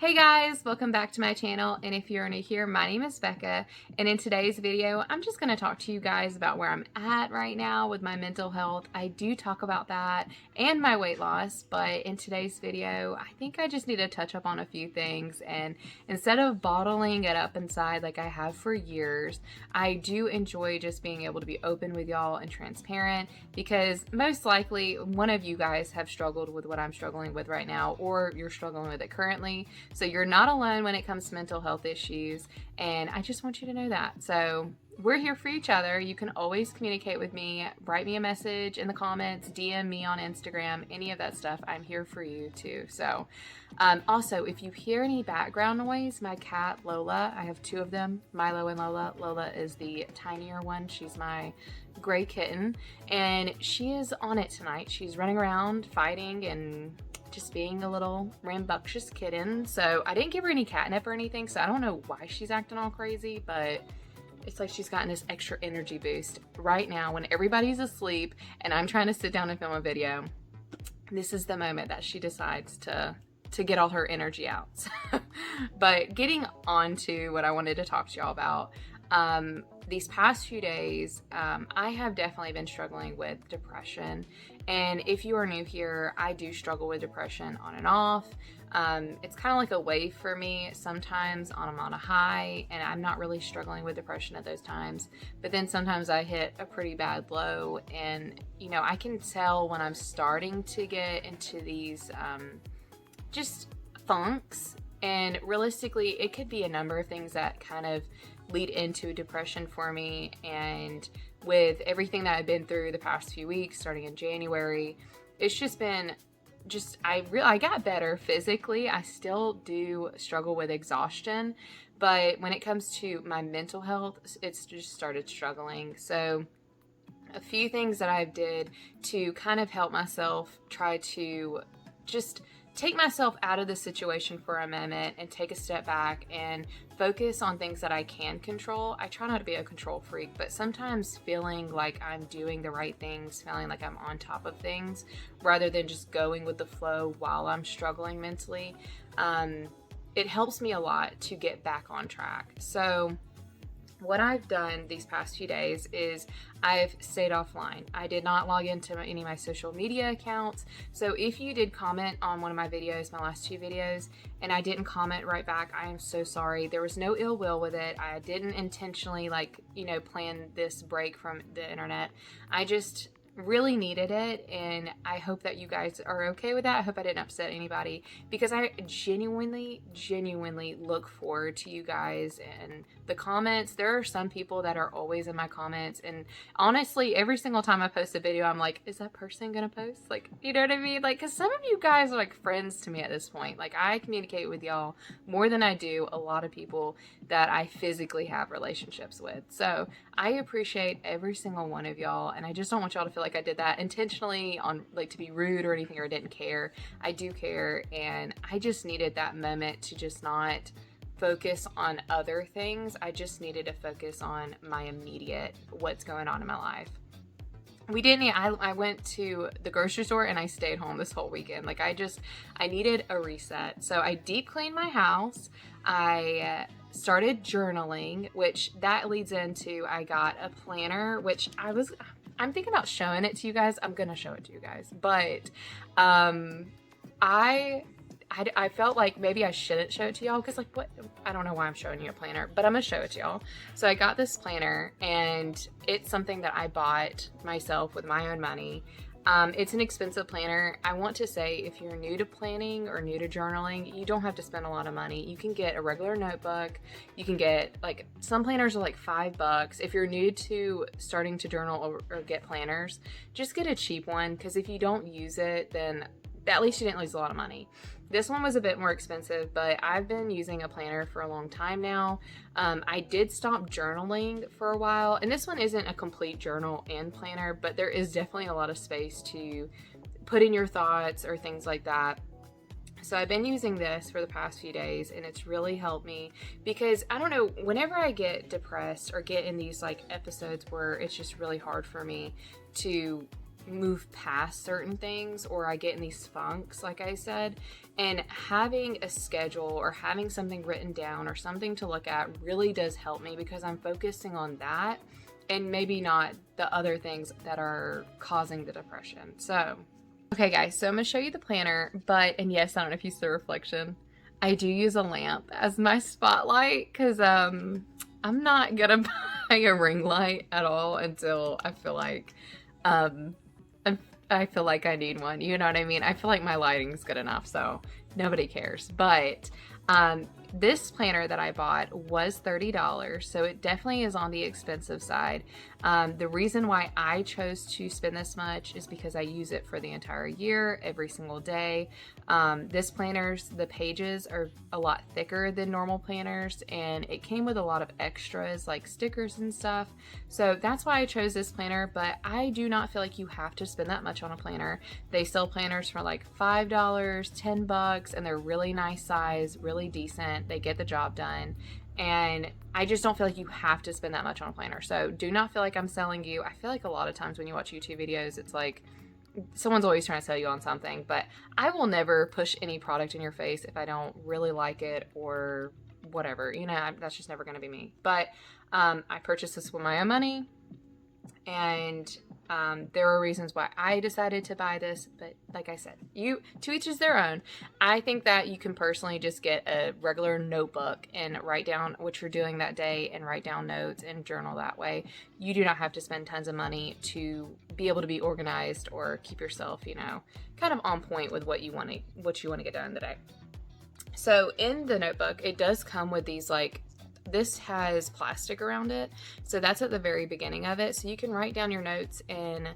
Hey guys, welcome back to my channel, and if you're new here, my name is Becca, and in today's video, I'm just going to talk to you guys about where I'm at right now with my mental health. I do talk about that and my weight loss, but in today's video, I think I just need to touch up on a few things, and instead of bottling it up inside like I have for years, I do enjoy just being able to be open with y'all and transparent, because most likely one of you guys have struggled with what I'm struggling with right now, or you're struggling with it currently. So you're not alone when it comes to mental health issues, and I just want you to know that. So we're here for each other. You can always communicate with me, write me a message in the comments, DM me on Instagram, any of that stuff. I'm here for you too. So also, if you hear any background noise, my cat Lola, I have two of them, Milo and Lola. Lola is the tinier one. She's my gray kitten, and she is on it tonight. She's running around fighting and just being a little rambunctious kitten. So I didn't give her any catnip or anything, so I don't know why she's acting all crazy, but it's like she's gotten this extra energy boost right now when everybody's asleep and I'm trying to sit down and film a video. This is the moment that she decides to get all her energy out. But getting on to what I wanted to talk to y'all about, these past few days, I have definitely been struggling with depression. And if you are new here, I do struggle with depression on and off. It's kind of like a wave for me. Sometimes I'm on a high and I'm not really struggling with depression at those times. But then sometimes I hit a pretty bad low, and I can tell when I'm starting to get into these just funks. And realistically, it could be a number of things that kind of lead into depression for me. And with everything that I've been through the past few weeks, starting in January, it's just been I got better physically. I still do struggle with exhaustion, but when it comes to my mental health, it's just started struggling. So a few things that I did to kind of help myself try to just take myself out of the situation for a moment and take a step back and focus on things that I can control. I try not to be a control freak, but sometimes feeling like I'm doing the right things, feeling like I'm on top of things, rather than just going with the flow while I'm struggling mentally, it helps me a lot to get back on track. So what I've done these past few days is I've stayed offline. I did not log into any of my social media accounts. So if you did comment on one of my videos, my last two videos, and I didn't comment right back, I am so sorry. There was no ill will with it. I didn't intentionally plan this break from the internet. I just really needed it, and I hope that you guys are okay with that. I hope I didn't upset anybody, because I genuinely look forward to you guys and the comments. There are some people that are always in my comments, and honestly, every single time I post a video, I'm like, is that person gonna post? Like, you know what I mean? Like, because some of you guys are like friends to me at this point. Like, I communicate with y'all more than I do a lot of people that I physically have relationships with. So I appreciate every single one of y'all, and I just don't want y'all to feel like I did that intentionally on to be rude or anything, or didn't care. I do care, and I just needed that moment to just not focus on other things. I just needed to focus on my immediate, what's going on in my life. I went to the grocery store and I stayed home this whole weekend. I needed a reset. So I deep cleaned my house. I started journaling, which that leads into, I got a planner, which I'm thinking about showing it to you guys. I'm gonna show it to you guys, but I felt like maybe I shouldn't show it to y'all, because what, I don't know why I'm showing you a planner, but I'm gonna show it to y'all. So I got this planner, and it's something that I bought myself with my own money. It's an expensive planner. I want to say, if you're new to planning or new to journaling, you don't have to spend a lot of money. You can get a regular notebook. You can get, some planners are like $5. If you're new to starting to journal or get planners, just get a cheap one, because if you don't use it, then at least you didn't lose a lot of money. This one was a bit more expensive, but I've been using a planner for a long time now. I did stop journaling for a while, and this one isn't a complete journal and planner, but there is definitely a lot of space to put in your thoughts or things like that. So I've been using this for the past few days, and it's really helped me, because I don't know, whenever I get depressed or get in these episodes where it's just really hard for me to move past certain things, or I get in these funks, like I said. And having a schedule or having something written down or something to look at really does help me, because I'm focusing on that and maybe not the other things that are causing the depression. So, okay guys, so I'm gonna show you the planner, and yes, I don't know if you see the reflection. I do use a lamp as my spotlight, because I'm not gonna buy a ring light at all until I feel like I feel like I need one. You know what I mean? I feel like my lighting's good enough, so nobody cares. But this planner that I bought was $30, so it definitely is on the expensive side. The reason why I chose to spend this much is because I use it for the entire year, every single day. This planner's, the pages are a lot thicker than normal planners, and it came with a lot of extras like stickers and stuff. So that's why I chose this planner, but I do not feel like you have to spend that much on a planner. They sell planners for like $5, $10, and they're really nice size, really decent. They get the job done. And I just don't feel like you have to spend that much on a planner. So do not feel like I'm selling you. I feel like a lot of times when you watch YouTube videos, it's like someone's always trying to sell you on something, but I will never push any product in your face if I don't really like it or whatever, you know. That's just never going to be me. But I purchased this with my own money, and there are reasons why I decided to buy this, but like I said, to each is their own. I think that you can personally just get a regular notebook and write down what you're doing that day and write down notes and journal that way. You do not have to spend tons of money to be able to be organized or keep yourself, you know, kind of on point with what you want to get done in the day. So in the notebook, it does come with these, like, this has plastic around it, so that's at the very beginning of it, so you can write down your notes in,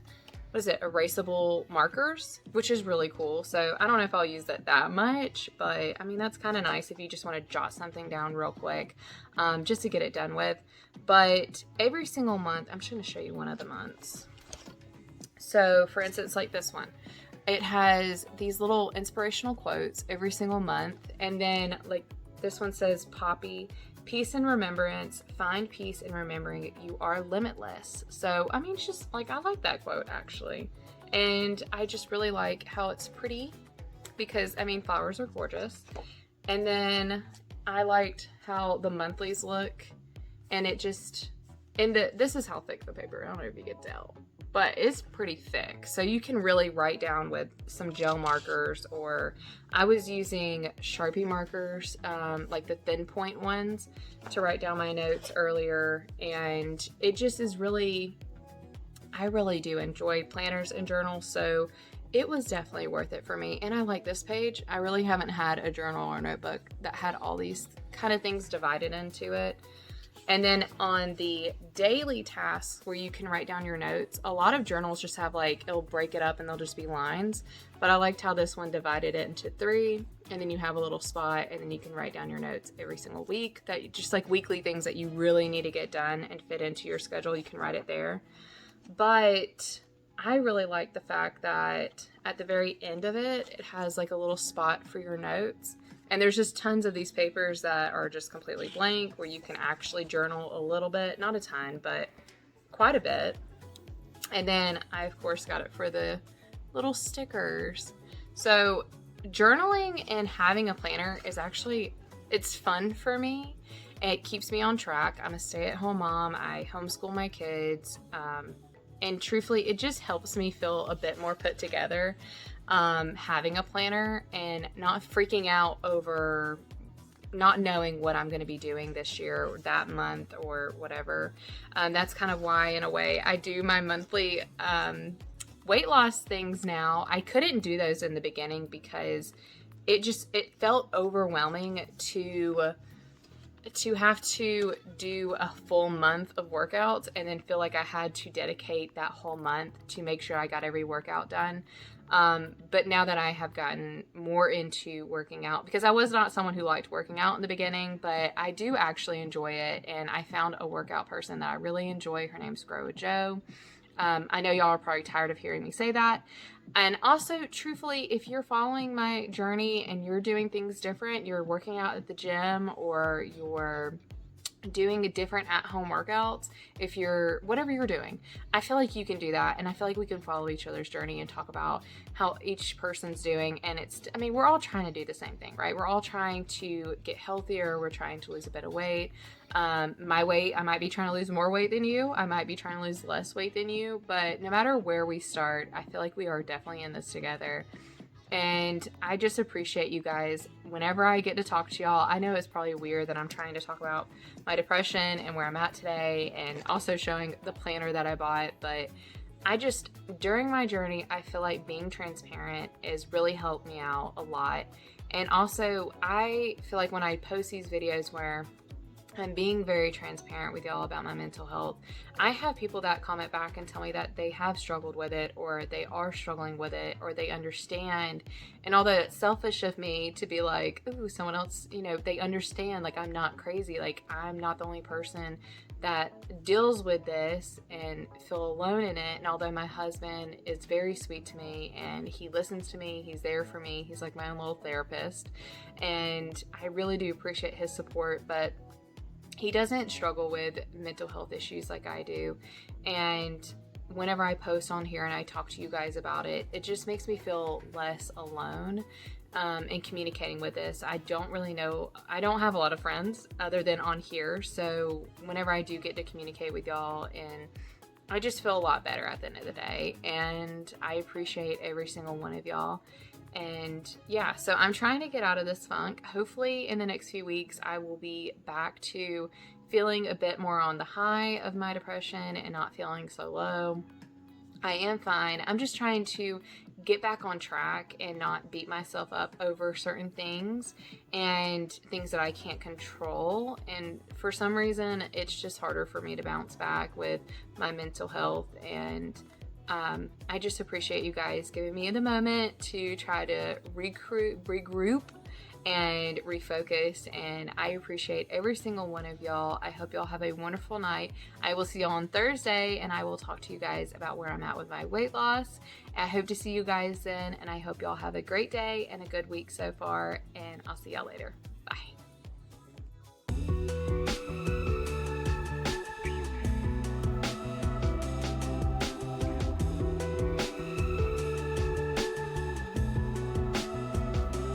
what is it, erasable markers, which is really cool. So I don't know if I'll use that much, but I mean, that's kind of nice if you just want to jot something down real quick, just to get it done with. But every single month, I'm just going to show you one of the months. So for instance, like this one, it has these little inspirational quotes every single month, and then like this one says, Poppy, peace and remembrance, find peace in remembering you are limitless. So, I mean, it's just like, I like that quote actually. And I just really like how it's pretty, because I mean, flowers are gorgeous. And then I liked how the monthlies look, and it just, this is how thick the paper, I don't know if you can tell, but it's pretty thick. So you can really write down with some gel markers, or I was using Sharpie markers, like the thin point ones, to write down my notes earlier. And it just is really, I really do enjoy planners and journals. So it was definitely worth it for me. And I like this page. I really haven't had a journal or notebook that had all these kind of things divided into it. And then on the daily tasks where you can write down your notes, a lot of journals just have, like, it'll break it up and they'll just be lines. But I liked how this one divided it into 3, and then you have a little spot, and then you can write down your notes every single week, that just like weekly things that you really need to get done and fit into your schedule. You can write it there. But I really like the fact that at the very end of it, it has like a little spot for your notes. And there's just tons of these papers that are just completely blank, where you can actually journal a little bit, not a ton, but quite a bit. And then I, of course, got it for the little stickers. So journaling and having a planner is actually, it's fun for me. It keeps me on track. I'm a stay-at-home mom. I homeschool my kids. And truthfully, it just helps me feel a bit more put together. Having a planner and not freaking out over not knowing what I'm going to be doing this year or that month or whatever. That's kind of why, in a way, I do my monthly weight loss things now. I couldn't do those in the beginning because it felt overwhelming to have to do a full month of workouts and then feel like I had to dedicate that whole month to make sure I got every workout done. But now that I have gotten more into working out, because I was not someone who liked working out in the beginning, but I do actually enjoy it. And I found a workout person that I really enjoy. Her name's Grow with Joe. I know y'all are probably tired of hearing me say that. And also, truthfully, if you're following my journey and you're doing things different, you're working out at the gym or you're doing different at-home workouts, if you're whatever you're doing, I feel like you can do that, and I feel like we can follow each other's journey and talk about how each person's doing. And I mean, we're all trying to do the same thing, right? We're all trying to get healthier. We're trying to lose a bit of weight. My weight, I might be trying to lose more weight than you, I might be trying to lose less weight than you, but no matter where we start, I feel like we are definitely in this together. And I just appreciate you guys whenever I get to talk to y'all. I know it's probably weird that I'm trying to talk about my depression and where I'm at today, and also showing the planner that I bought, but during my journey, I feel like being transparent has really helped me out a lot. And also, I feel like when I post these videos where I'm being very transparent with y'all about my mental health, I have people that comment back and tell me that they have struggled with it, or they are struggling with it, or they understand. And although it's selfish of me to be like, ooh, someone else, they understand, like, I'm not crazy, like, I'm not the only person that deals with this and feel alone in it. And although my husband is very sweet to me and he listens to me, he's there for me, he's like my own little therapist, and I really do appreciate his support, but he doesn't struggle with mental health issues like I do. And whenever I post on here and I talk to you guys about it, it just makes me feel less alone in communicating with this. I don't have a lot of friends other than on here. So whenever I do get to communicate with y'all, and I just feel a lot better at the end of the day. And I appreciate every single one of y'all. And yeah, so I'm trying to get out of this funk. Hopefully in the next few weeks, I will be back to feeling a bit more on the high of my depression and not feeling so low. I am fine. I'm just trying to get back on track and not beat myself up over certain things and things that I can't control. And for some reason, it's just harder for me to bounce back with my mental health. And I just appreciate you guys giving me the moment to try to regroup and refocus, and I appreciate every single one of y'all. I hope y'all have a wonderful night. I will see y'all on Thursday, and I will talk to you guys about where I'm at with my weight loss. I hope to see you guys then, and I hope y'all have a great day and a good week so far, and I'll see y'all later.